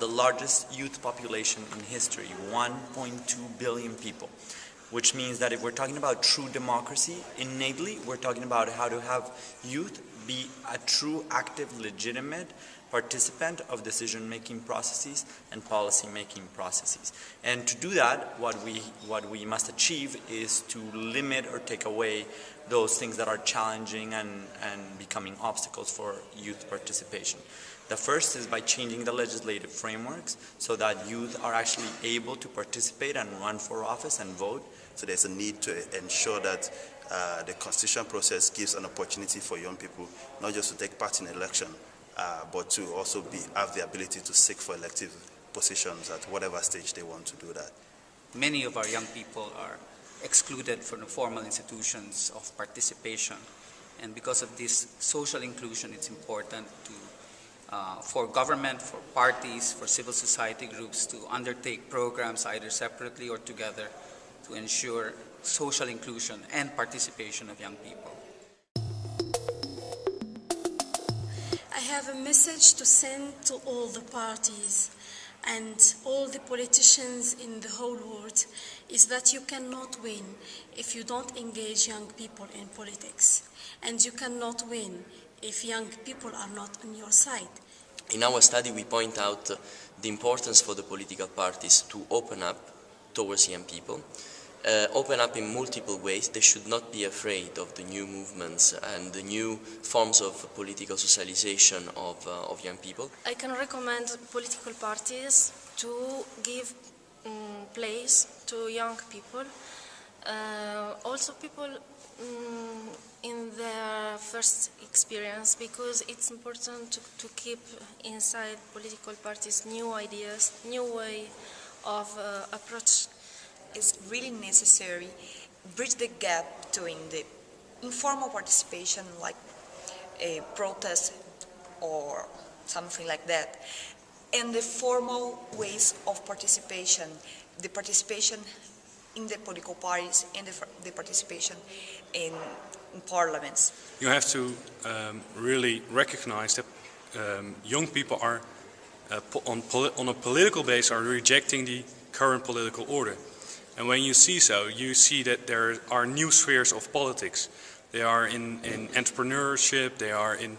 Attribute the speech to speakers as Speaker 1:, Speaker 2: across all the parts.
Speaker 1: the largest youth population in history, 1.2 billion people, which means that if we're talking about true democracy, innately we're talking about how to have youth be a true, active, legitimate participant of decision-making processes and policy-making processes. And to do that, what we must achieve is to limit or take away those things that are challenging and becoming obstacles for youth participation. The first is by changing the legislative frameworks so that youth are actually able to participate and run for office and vote.
Speaker 2: So there's a need to ensure that the constitutional process gives an opportunity for young people not just to take part in election, but to also have the ability to seek for elective positions at whatever stage they want to do that.
Speaker 3: Many of our young people are excluded from the formal institutions of participation, and because of this social inclusion, it's important for government, for parties, for civil society groups to undertake programs either separately or together to ensure social inclusion and participation of young people.
Speaker 4: I have a message to send to all the parties and all the politicians in the whole world, is that you cannot win if you don't engage young people in politics. And you cannot win if young people are not on your side.
Speaker 5: In our study, we point out the importance for the political parties to open up towards young people, open up in multiple ways. They should not be afraid of the new movements and the new forms of political socialization of young people.
Speaker 6: I can recommend political parties to give place to young people, also people in their first experience, because it's important to keep inside political parties new ideas, new way of approach.
Speaker 7: It's really necessary bridge the gap between the informal participation, like a protest or something like that, and the formal ways of participation, the participation in the political parties and the participation in parliaments.
Speaker 8: You have to really recognize that young people are on a political base are rejecting the current political order. And when you see so, you see that there are new spheres of politics. They are in entrepreneurship, they are in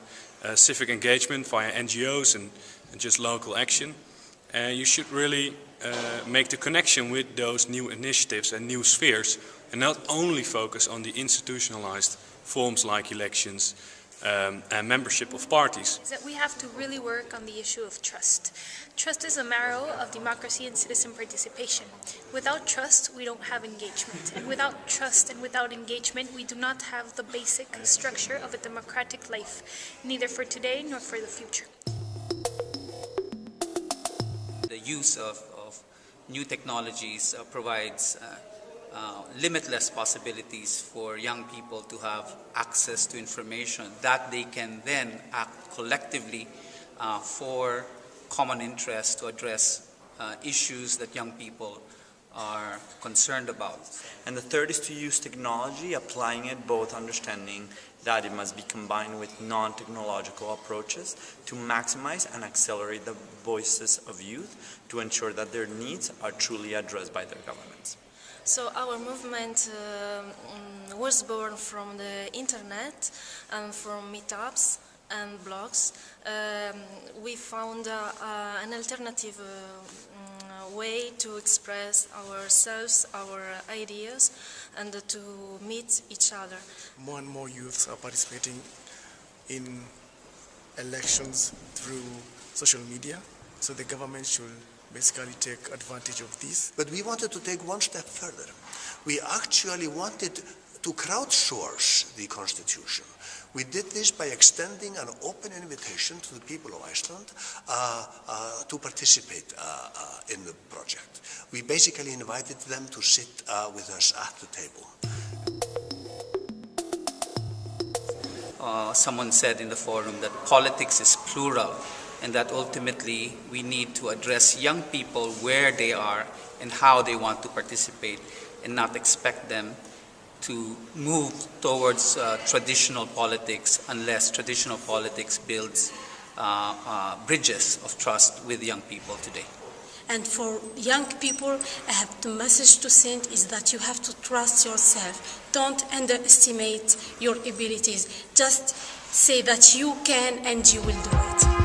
Speaker 8: civic engagement via NGOs and just local action. And you should really make the connection with those new initiatives and new spheres, and not only focus on the institutionalized forms like elections and membership of parties.
Speaker 9: Is that we have to really work on the issue of trust. Trust is the marrow of democracy and citizen participation. Without trust, we don't have engagement. And without trust and without engagement, we do not have the basic structure of a democratic life, neither for today nor for the future.
Speaker 3: The use of new technologies provides limitless possibilities for young people to have access to information that they can then act collectively for common interest to address issues that young people are concerned about.
Speaker 1: And the third is to use technology, applying it both understanding that it must be combined with non-technological approaches to maximize and accelerate the voices of youth to ensure that their needs are truly addressed by their governments.
Speaker 6: So our movement was born from the internet and from meetups and blogs. We found an alternative way to express ourselves, our ideas, and to meet each other.
Speaker 10: More and more youths are participating in elections through social media, so the government should basically take advantage of this.
Speaker 11: But we wanted to take one step further. We actually wanted to crowdsource the Constitution. We did this by extending an open invitation to the people of Iceland to participate in the project. We basically invited them to sit with us at the table.
Speaker 3: Someone said in the forum that politics is plural, and that ultimately we need to address young people where they are and how they want to participate, and not expect them to move towards traditional politics unless traditional politics builds bridges of trust with young people today.
Speaker 4: And for young people, I have the message to send is that you have to trust yourself. Don't underestimate your abilities. Just say that you can and you will do it.